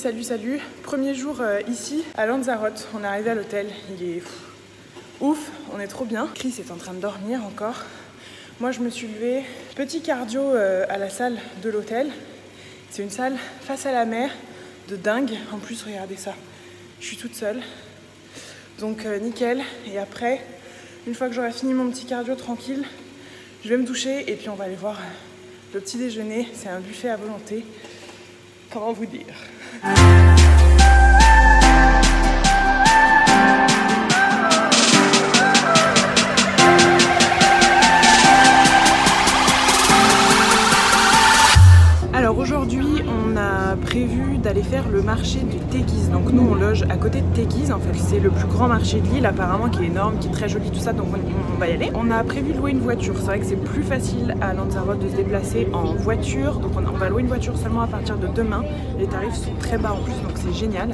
salut. Premier jour ici à Lanzarote. On est arrivé à l'hôtel, il est ouf, on est trop bien. Chris est en train de dormir encore. Moi je me suis levée, petit cardio à la salle de l'hôtel. C'est une salle face à la mer, de dingue. En plus regardez ça, je suis toute seule. Donc nickel. Et après, une fois que j'aurai fini mon petit cardio tranquille, je vais me doucher et puis on va aller voir le petit déjeuner. C'est un buffet à volonté. Comment vous dire ? Alors aujourd'hui, on a prévu d'aller faire le marché de Teguise. Donc nous, on loge à côté de Teguise. En fait, c'est le plus grand marché de l'île, apparemment, qui est énorme, qui est très joli, tout ça. Donc on va y aller. On a prévu de louer une voiture. C'est vrai que c'est plus facile à Lanzarote de se déplacer en voiture. Donc on va louer une voiture seulement à partir de demain. Les tarifs sont très bas en plus, donc c'est génial.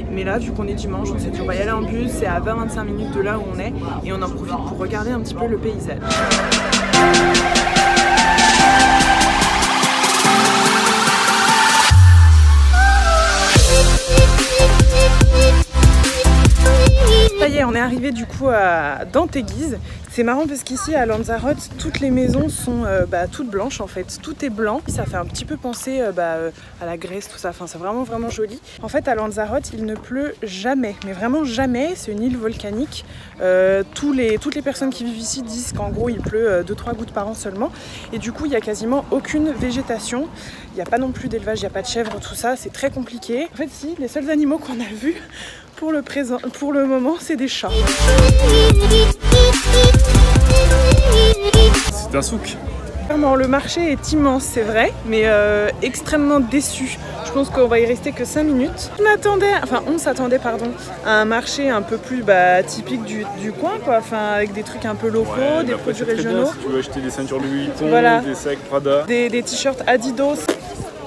Mais là, vu qu'on est dimanche, on s'est dit on va y aller en bus. C'est à 20-25 minutes de là où on est. Et on en profite pour regarder un petit peu le paysage. Ça y est, on est arrivé du coup dans Teguise. C'est marrant parce qu'ici à Lanzarote, toutes les maisons sont toutes blanches en fait. Tout est blanc. Ça fait un petit peu penser à la Grèce, tout ça. Enfin, c'est vraiment vraiment joli. En fait, à Lanzarote, il ne pleut jamais, mais vraiment jamais. C'est une île volcanique. Toutes les personnes qui vivent ici disent qu'en gros, il pleut 2-3 gouttes par an seulement. Et du coup, il n'y a quasiment aucune végétation. Il n'y a pas non plus d'élevage, il n'y a pas de chèvres, tout ça. C'est très compliqué. En fait, si, les seuls animaux qu'on a vus pour le moment, c'est des chats. C'est un souk. Vraiment, le marché est immense, c'est vrai, mais extrêmement déçu. Je pense qu'on va y rester que 5 minutes. On s'attendait à un marché un peu plus typique du coin, quoi. Enfin, avec des trucs un peu locaux, des produits régionaux. Bien, si tu veux acheter des ceintures Louis Vuitton, voilà. Des sacs Prada. Des t-shirts Adidas.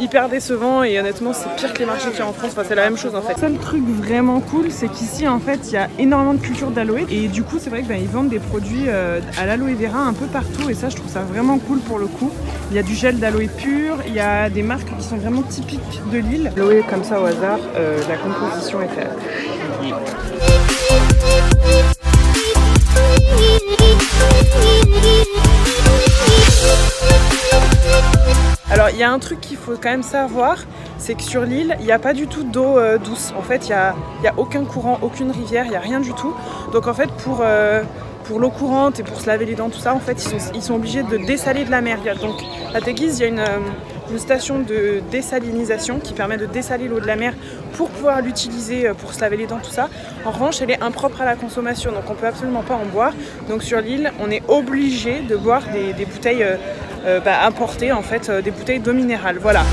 Hyper décevant et honnêtement c'est pire que les marchés qu'il y a en France, enfin, c'est la même chose en fait. Le seul truc vraiment cool c'est qu'ici en fait il y a énormément de culture d'aloe et du coup c'est vrai qu'ils vendent des produits à l'aloe vera un peu partout et ça je trouve ça vraiment cool pour le coup. Il y a du gel d'aloe pur, il y a des marques qui sont vraiment typiques de l'île. L'aloe comme ça au hasard, la composition est faite. Alors il y a un truc qu'il faut quand même savoir, c'est que sur l'île, il n'y a pas du tout d'eau douce. En fait, il n'y a aucun courant, aucune rivière, il n'y a rien du tout. Donc en fait, pour l'eau courante et pour se laver les dents, tout ça, en fait, ils sont obligés de dessaler de la mer. Donc à Teguise, il y a une station de désalinisation qui permet de dessaler l'eau de la mer pour pouvoir l'utiliser pour se laver les dents, tout ça. En revanche, elle est impropre à la consommation, donc on ne peut absolument pas en boire. Donc sur l'île, on est obligé de boire des bouteilles importées, en fait, des bouteilles d'eau minérale. Voilà.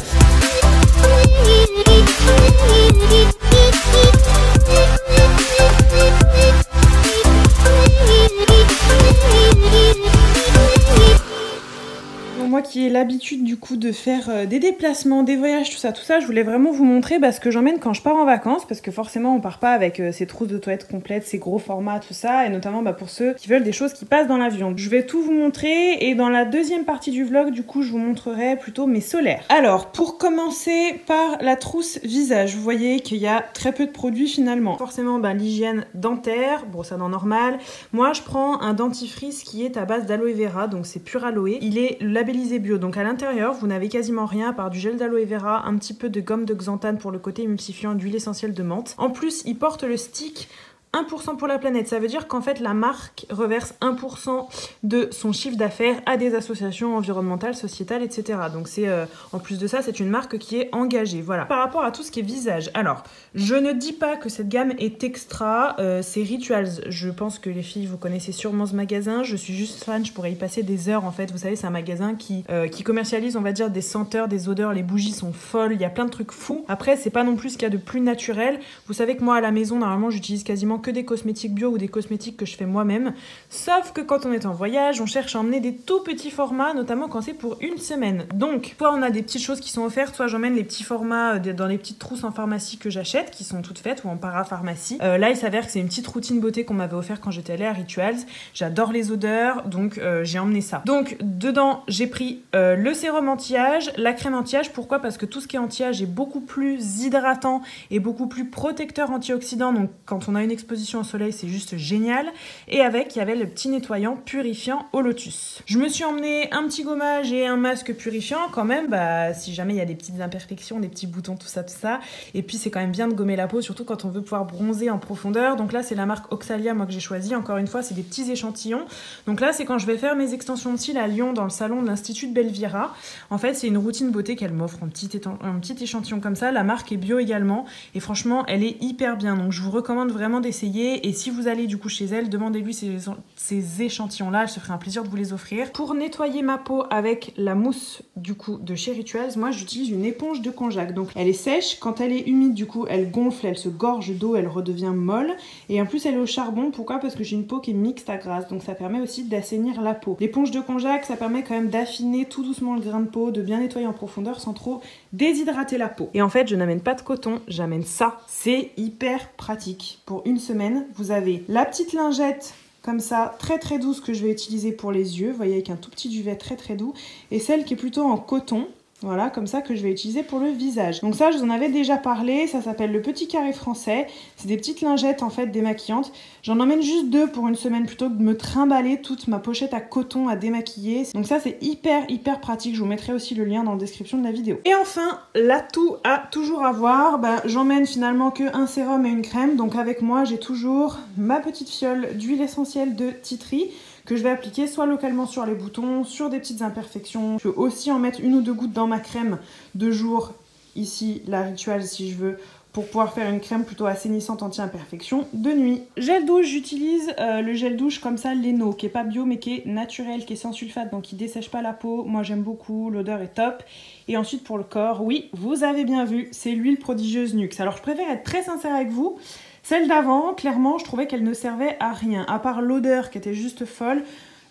Moi qui ai l'habitude du coup de faire des déplacements, des voyages, tout ça, je voulais vraiment vous montrer ce que j'emmène quand je pars en vacances, parce que forcément on part pas avec ces trousses de toilettes complètes, ces gros formats, tout ça, et notamment pour ceux qui veulent des choses qui passent dans l'avion. Je vais tout vous montrer, et dans la deuxième partie du vlog, du coup je vous montrerai plutôt mes solaires. Alors, pour commencer par la trousse visage, vous voyez qu'il y a très peu de produits finalement. Forcément l'hygiène dentaire, brosse à dents normale. Moi je prends un dentifrice qui est à base d'aloe vera, donc c'est pur aloe. Il est labellisé bio, donc à l'intérieur vous n'avez quasiment rien à part du gel d'aloe vera, un petit peu de gomme de xanthane pour le côté émulsifiant, d'huile essentielle de menthe. En plus il porte le stick 1% pour la planète, ça veut dire qu'en fait la marque reverse 1% de son chiffre d'affaires à des associations environnementales, sociétales, etc. Donc c'est en plus de ça, c'est une marque qui est engagée. Voilà. Par rapport à tout ce qui est visage, alors je ne dis pas que cette gamme est extra, c'est Rituals. Je pense que les filles vous connaissez sûrement ce magasin. Je suis juste fan, je pourrais y passer des heures en fait. Vous savez, c'est un magasin qui commercialise, on va dire, des senteurs, des odeurs. Les bougies sont folles, il y a plein de trucs fous. Après, c'est pas non plus ce qu'il y a de plus naturel. Vous savez que moi à la maison, normalement, j'utilise quasiment vraiment que des cosmétiques bio ou des cosmétiques que je fais moi-même. Sauf que quand on est en voyage, on cherche à emmener des tout petits formats, notamment quand c'est pour une semaine. Donc, soit on a des petites choses qui sont offertes, soit j'emmène les petits formats dans les petites trousses en pharmacie que j'achète, qui sont toutes faites, ou en parapharmacie. Là, il s'avère que c'est une petite routine beauté qu'on m'avait offert quand j'étais allée à Rituals. J'adore les odeurs, donc j'ai emmené ça. Donc, dedans, j'ai pris le sérum anti-âge, la crème anti-âge. Pourquoi ? Parce que tout ce qui est anti-âge est beaucoup plus hydratant et beaucoup plus protecteur antioxydant. Donc, quand on a une exposition au soleil, c'est juste génial. Et avec, il y avait le petit nettoyant purifiant au lotus. Je me suis emmené un petit gommage et un masque purifiant quand même, si jamais il y a des petites imperfections, des petits boutons, tout ça. Et puis, c'est quand même bien de gommer la peau, surtout quand on veut pouvoir bronzer en profondeur. Donc là, c'est la marque Oxalia, moi, que j'ai choisi. Encore une fois, c'est des petits échantillons. Donc là, c'est quand je vais faire mes extensions de cils à Lyon, dans le salon de l'Institut de Belvira. En fait, c'est une routine beauté qu'elle m'offre, un petit échantillon comme ça. La marque est bio également. Et franchement, elle est hyper bien. Donc, je vous recommande vraiment d'essayer. Et si vous allez du coup chez elle, demandez-lui ces échantillons-là. Elle se ferait un plaisir de vous les offrir. Pour nettoyer ma peau avec la mousse du coup de chez Rituals, moi, j'utilise une éponge de konjac. Donc, elle est sèche. Quand elle est humide, du coup, elle gonfle, elle se gorge d'eau, elle redevient molle. Et en plus, elle est au charbon. Pourquoi ? Parce que j'ai une peau qui est mixte à grasse. Donc, ça permet aussi d'assainir la peau. L'éponge de konjac, ça permet quand même d'affiner tout doucement le grain de peau, de bien nettoyer en profondeur sans trop déshydrater la peau. Et en fait, je n'amène pas de coton, j'amène ça. C'est hyper pratique. Pour une semaine, vous avez la petite lingette comme ça, très très douce, que je vais utiliser pour les yeux. Vous voyez, avec un tout petit duvet très très doux. Et celle qui est plutôt en coton. Voilà, comme ça, que je vais utiliser pour le visage. Donc ça, je vous en avais déjà parlé, ça s'appelle le petit carré français. C'est des petites lingettes, en fait, démaquillantes. J'en emmène juste 2 pour une semaine, plutôt que de me trimballer toute ma pochette à coton à démaquiller. Donc ça, c'est hyper pratique. Je vous mettrai aussi le lien dans la description de la vidéo. Et enfin, l'atout à toujours avoir, j'emmène finalement qu'un sérum et une crème. Donc avec moi, j'ai toujours ma petite fiole d'huile essentielle de Tea Tree, que je vais appliquer soit localement sur les boutons, sur des petites imperfections. Je peux aussi en mettre 1 ou 2 gouttes dans ma crème de jour, ici la Rituals si je veux, pour pouvoir faire une crème plutôt assainissante anti-imperfection de nuit. Gel douche, j'utilise le gel douche comme ça, Leno, qui est pas bio mais qui est naturel, qui est sans sulfate, donc qui dessèche pas la peau. Moi j'aime beaucoup, l'odeur est top. Et ensuite pour le corps, oui, vous avez bien vu, c'est l'huile prodigieuse Nuxe. Alors je préfère être très sincère avec vous. Celle d'avant, clairement, je trouvais qu'elle ne servait à rien, à part l'odeur qui était juste folle.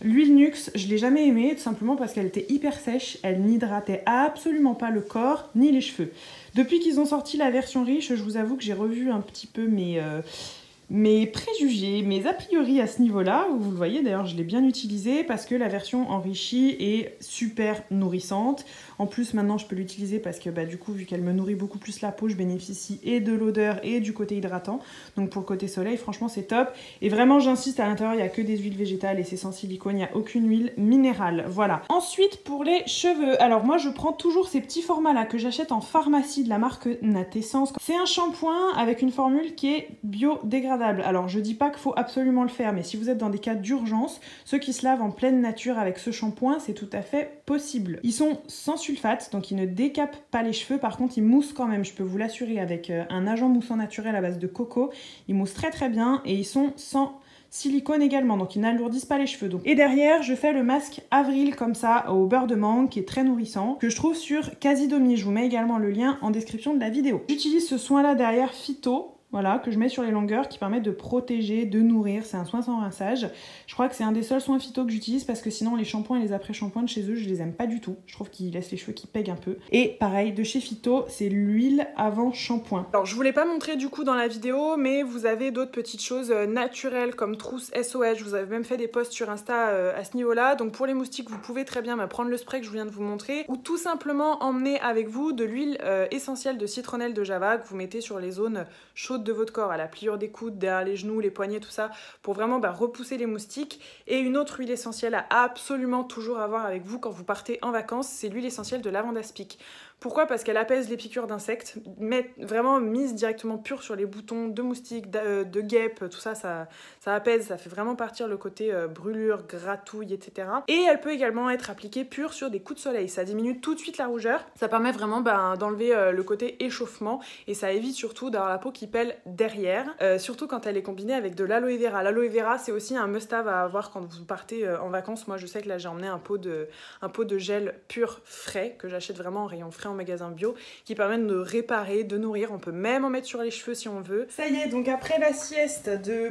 L'huile Nuxe, je l'ai jamais aimée, tout simplement parce qu'elle était hyper sèche, elle n'hydratait absolument pas le corps ni les cheveux. Depuis qu'ils ont sorti la version riche, je vous avoue que j'ai revu un petit peu mes préjugés, mes a priori à ce niveau-là. Vous le voyez, d'ailleurs, je l'ai bien utilisée parce que la version enrichie est super nourrissante. En plus, maintenant, je peux l'utiliser parce que du coup, vu qu'elle me nourrit beaucoup plus la peau, je bénéficie et de l'odeur et du côté hydratant. Donc pour le côté soleil, franchement, c'est top. Et vraiment, j'insiste, à l'intérieur, il n'y a que des huiles végétales et c'est sans silicone, il n'y a aucune huile minérale. Voilà. Ensuite, pour les cheveux. Alors moi, je prends toujours ces petits formats-là que j'achète en pharmacie de la marque Natessence. C'est un shampoing avec une formule qui est biodégradable. Alors, je dis pas qu'il faut absolument le faire, mais si vous êtes dans des cas d'urgence, ceux qui se lavent en pleine nature avec ce shampoing, c'est tout à fait possible. Ils sont sans sulfate, donc ils ne décapent pas les cheveux. Par contre, ils moussent quand même, je peux vous l'assurer, avec un agent moussant naturel à base de coco. Ils moussent très très bien et ils sont sans silicone également, donc ils n'alourdissent pas les cheveux. Et derrière, je fais le masque Avril comme ça, au beurre de mangue, qui est très nourrissant, que je trouve sur Casidomi. Je vous mets également le lien en description de la vidéo. J'utilise ce soin là derrière Phyto. Voilà, que je mets sur les longueurs, qui permettent de protéger, de nourrir. C'est un soin sans rinçage. Je crois que c'est un des seuls soins phyto que j'utilise parce que sinon les shampoings et les après-shampoings de chez eux, je les aime pas du tout. Je trouve qu'ils laissent les cheveux qui pèguent un peu. Et pareil, de chez Phyto, c'est l'huile avant shampoing. Alors je vous l'ai pas montré du coup dans la vidéo, mais vous avez d'autres petites choses naturelles comme trousse SOS. Je vous avais même fait des posts sur Insta à ce niveau-là. Donc pour les moustiques, vous pouvez très bien prendre le spray que je viens de vous montrer ou tout simplement emmener avec vous de l'huile essentielle de citronnelle de Java que vous mettez sur les zones chaudes de votre corps, à la pliure des coudes, derrière les genoux, les poignets, tout ça, pour vraiment repousser les moustiques. Et une autre huile essentielle à absolument toujours avoir avec vous quand vous partez en vacances, c'est l'huile essentielle de lavande aspic. Pourquoi ? Parce qu'elle apaise les piqûres d'insectes, mais vraiment mise directement pure sur les boutons de moustiques, de guêpes, tout ça, ça apaise, ça fait vraiment partir le côté brûlure, gratouille, etc. Et elle peut également être appliquée pure sur des coups de soleil, ça diminue tout de suite la rougeur, ça permet vraiment d'enlever le côté échauffement et ça évite surtout d'avoir la peau qui pèle derrière, surtout quand elle est combinée avec de l'aloe vera. L'aloe vera, c'est aussi un must-have à avoir quand vous partez en vacances. Moi, je sais que là, j'ai emmené un pot de gel pur frais que j'achète vraiment en rayon frais en magasin bio, qui permettent de réparer, de nourrir. On peut même en mettre sur les cheveux si on veut. Ça y est, donc après la sieste de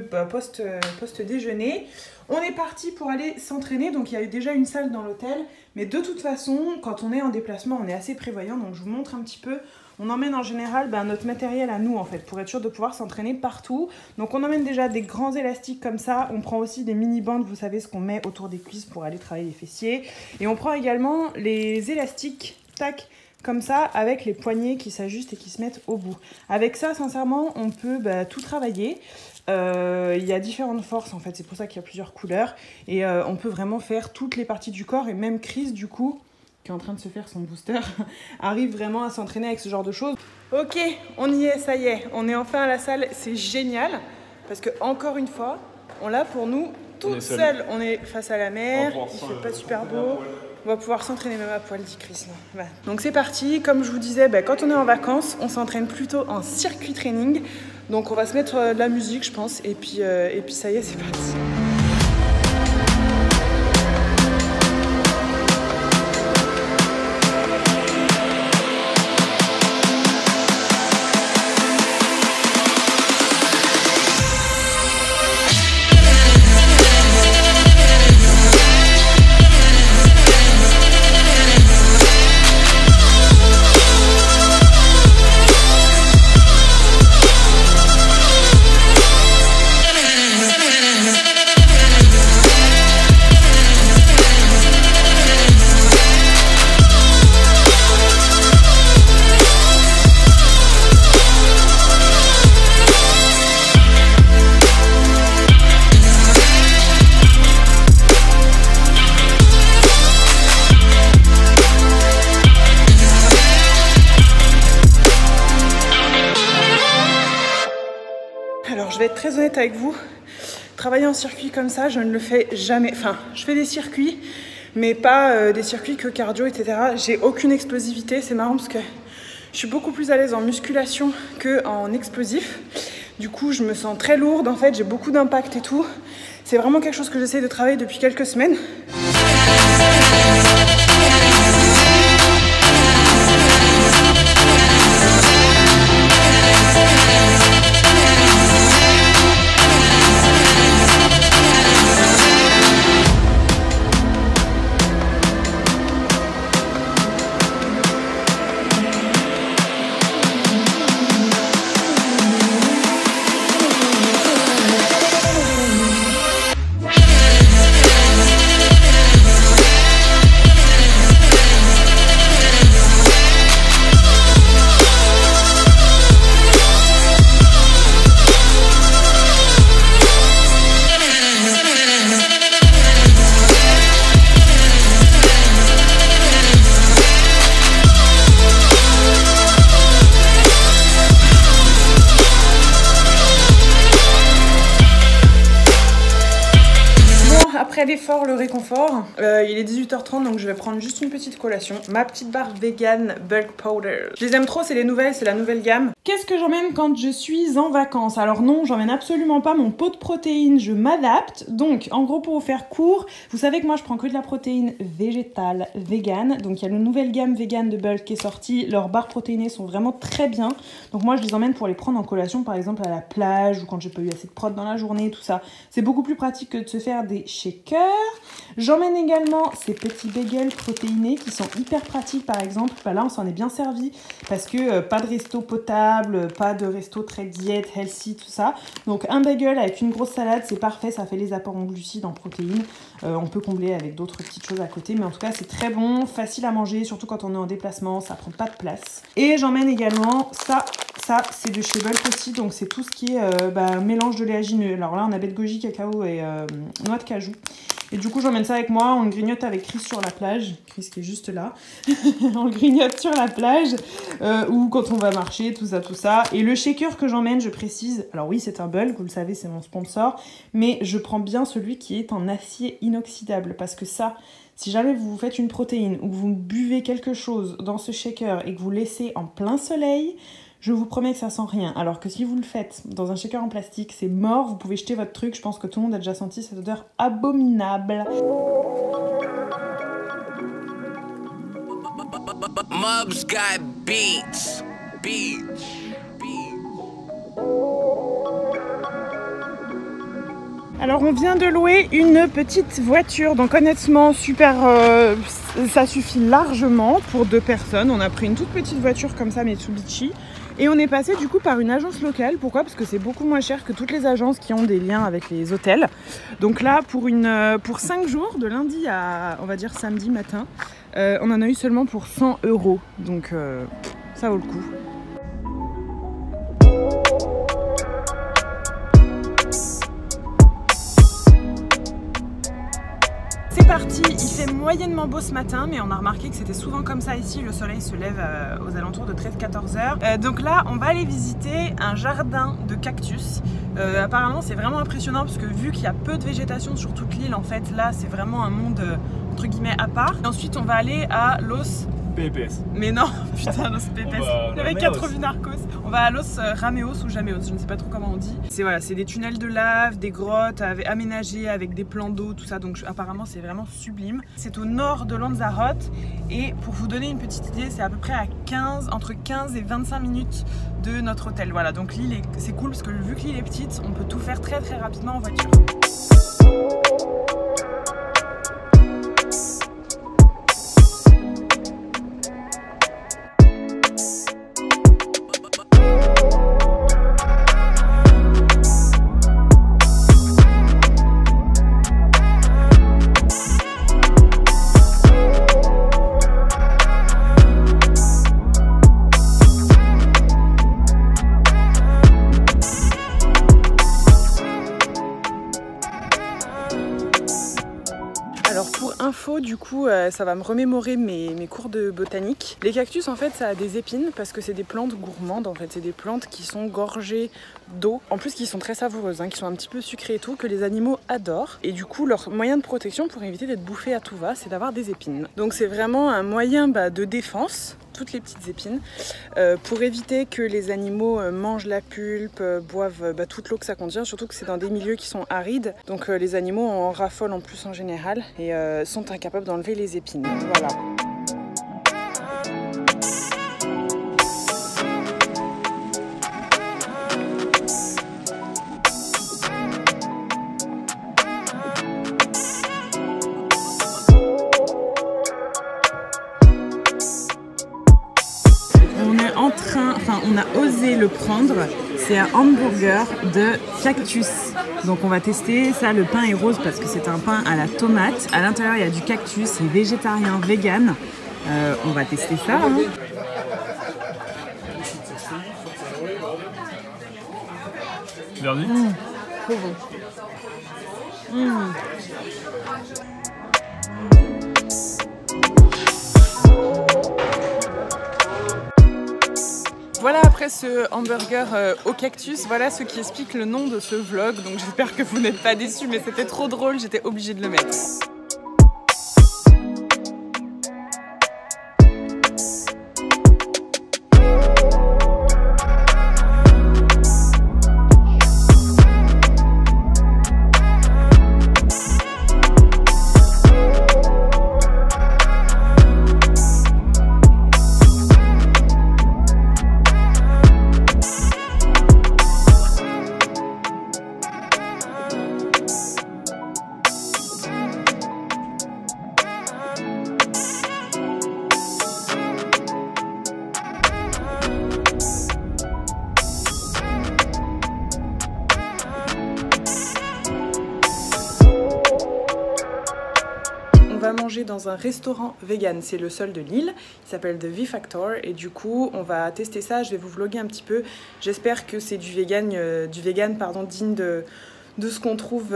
post-déjeuner, on est parti pour aller s'entraîner. Donc il y a eu déjà une salle dans l'hôtel, mais de toute façon, quand on est en déplacement, on est assez prévoyant. Donc je vous montre un petit peu. On emmène en général notre matériel à nous en fait, pour être sûr de pouvoir s'entraîner partout. Donc on emmène déjà des grands élastiques comme ça. On prend aussi des mini-bandes, vous savez ce qu'on met autour des cuisses pour aller travailler les fessiers. Et on prend également les élastiques, tac, comme ça, avec les poignets qui s'ajustent et qui se mettent au bout. Avec ça, sincèrement, on peut tout travailler. Il y a différentes forces en fait, c'est pour ça qu'il y a plusieurs couleurs. Et on peut vraiment faire toutes les parties du corps. Et même Chris, du coup, qui est en train de se faire son booster, arrive vraiment à s'entraîner avec ce genre de choses. Ok, on y est, ça y est. On est enfin à la salle, c'est génial. Parce que, encore une fois, on l'a pour nous toute seule. On est face à la mer, il fait pas super beau. On va pouvoir s'entraîner même à poil, dit Chris. Voilà. Donc c'est parti, comme je vous disais, quand on est en vacances, on s'entraîne plutôt en circuit training. Donc on va se mettre de la musique, je pense, et puis ça y est, c'est parti. Alors je vais être très honnête avec vous, travailler en circuit comme ça, je ne le fais jamais. Enfin, je fais des circuits, mais pas des circuits que cardio, etc. J'ai aucune explosivité, c'est marrant parce que je suis beaucoup plus à l'aise en musculation qu'en explosif. Du coup, je me sens très lourde, en fait, j'ai beaucoup d'impact et tout. C'est vraiment quelque chose que j'essaie de travailler depuis quelques semaines. Après l'effort, le réconfort, il est 18h30 donc je vais prendre juste une petite collation. Ma petite barre vegan bulk powder. Je les aime trop, c'est les nouvelles, c'est la nouvelle gamme. Qu'est-ce que j'emmène quand je suis en vacances? Alors non, j'emmène absolument pas mon pot de protéines, je m'adapte. Donc en gros pour vous faire court, vous savez que moi je prends que de la protéine végétale vegan. Donc il y a la nouvelle gamme vegan de Bulk qui est sortie. Leurs barres protéinées sont vraiment très bien. Donc moi je les emmène pour les prendre en collation par exemple à la plage ou quand j'ai pas eu assez de prot dans la journée, tout ça. C'est beaucoup plus pratique que de se faire des shakers. J'emmène également ces petits bagels protéinés qui sont hyper pratiques par exemple. Là on s'en est bien servi parce que pas de resto potable, pas de resto très diète, healthy, tout ça. Donc un bagel avec une grosse salade, c'est parfait, ça fait les apports en glucides, en protéines. On peut combler avec d'autres petites choses à côté, mais en tout cas c'est très bon, facile à manger, surtout quand on est en déplacement, ça prend pas de place. Et j'emmène également ça c'est de chez Bulk aussi, donc c'est tout ce qui est mélange de léagineux. Alors là on a baie de goji, cacao et noix de cajou. Et du coup j'emmène ça avec moi, on le grignote avec Chris sur la plage, Chris qui est juste là, on le grignote sur la plage, ou quand on va marcher, tout ça. Et le shaker que j'emmène, je précise, alors oui c'est un Bulk, vous le savez c'est mon sponsor, mais je prends bien celui qui est en acier inoxydable, parce que ça, si jamais vous faites une protéine ou que vous buvez quelque chose dans ce shaker et que vous laissez en plein soleil, je vous promets que ça sent rien. Alors que si vous le faites dans un shaker en plastique, c'est mort, vous pouvez jeter votre truc. Je pense que tout le monde a déjà senti cette odeur abominable. Mubs got beats. Alors on vient de louer une petite voiture, donc honnêtement super, ça suffit largement pour 2 personnes. On a pris une toute petite voiture comme ça, Mitsubishi, et on est passé du coup par une agence locale. Pourquoi? Parce que c'est beaucoup moins cher que toutes les agences qui ont des liens avec les hôtels. Donc là pour 5 jours, de lundi à on va dire samedi matin, on en a eu seulement pour 100 €, donc ça vaut le coup. C'est parti, il fait moyennement beau ce matin, mais on a remarqué que c'était souvent comme ça ici, le soleil se lève aux alentours de 13-14 heures. Donc là, on va aller visiter un jardin de cactus. Apparemment, c'est vraiment impressionnant parce que vu qu'il y a peu de végétation sur toute l'île, en fait, là, c'est vraiment un monde entre guillemets à part. Et ensuite, on va aller à Los PPS. Mais non, putain, Los PPS. Avec 4 vues narcos. On va à Los Rameos ou Jameos, je ne sais pas trop comment on dit. C'est voilà, c'est des tunnels de lave, des grottes aménagées avec des plans d'eau, tout ça. Donc apparemment, c'est vraiment sublime. C'est au nord de Lanzarote. Et pour vous donner une petite idée, c'est à peu près à entre 15 et 25 minutes de notre hôtel. Voilà, donc l'île, c'est cool parce que vu que l'île est petite, on peut tout faire très très rapidement en voiture. Alors pour info, du coup, ça va me remémorer mes cours de botanique. Les cactus, en fait, ça a des épines parce que c'est des plantes gourmandes. En fait, c'est des plantes qui sont gorgées d'eau. En plus, qui sont très savoureuses, hein, qui sont un petit peu sucrées et tout, que les animaux adorent. Et du coup, leur moyen de protection pour éviter d'être bouffé à tout va, c'est d'avoir des épines. Donc c'est vraiment un moyen de défense, toutes les petites épines, pour éviter que les animaux mangent la pulpe, boivent toute l'eau que ça contient, surtout que c'est dans des milieux qui sont arides. Donc les animaux en raffolent en plus en général et sont incapables d'enlever les épines. Voilà. On a osé le prendre, c'est un hamburger de cactus. Donc on va tester ça, le pain est rose parce que c'est un pain à la tomate. À l'intérieur il y a du cactus, c'est végétarien, vegan. On va tester ça. Hein. Verdict. Trop bon. Voilà, après ce hamburger au cactus, voilà ce qui explique le nom de ce vlog. Donc j'espère que vous n'êtes pas déçus, mais c'était trop drôle, j'étais obligée de le mettre. Manger dans un restaurant vegan, c'est le seul de l'île, il s'appelle The V-Factor et du coup on va tester ça, je vais vous vlogger un petit peu, j'espère que c'est du vegan digne de ce qu'on trouve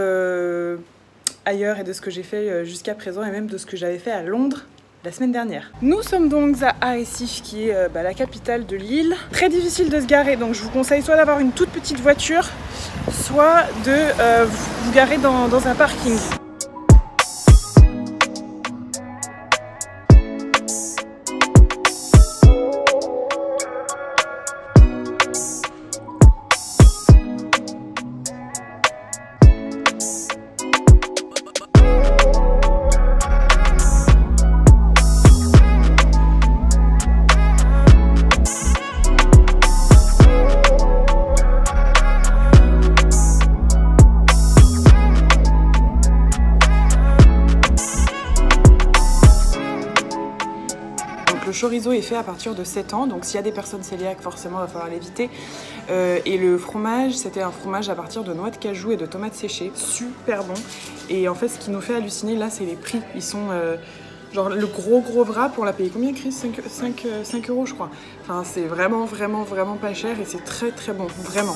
ailleurs et de ce que j'ai fait jusqu'à présent et même de ce que j'avais fait à Londres la semaine dernière. Nous sommes donc à Arrecife qui est la capitale de l'île. Très difficile de se garer, donc je vous conseille soit d'avoir une toute petite voiture, soit de vous garer dans un parking. le chorizo est fait à partir de 7 ans, donc s'il y a des personnes cœliaques, forcément il va falloir l'éviter. Et le fromage, c'était un fromage à partir de noix de cajou et de tomates séchées, super bon. Et en fait ce qui nous fait halluciner là c'est les prix, ils sont... genre le gros wrap, on l'a payé combien Chris? 5 euros je crois. Enfin c'est vraiment pas cher et c'est très bon, vraiment.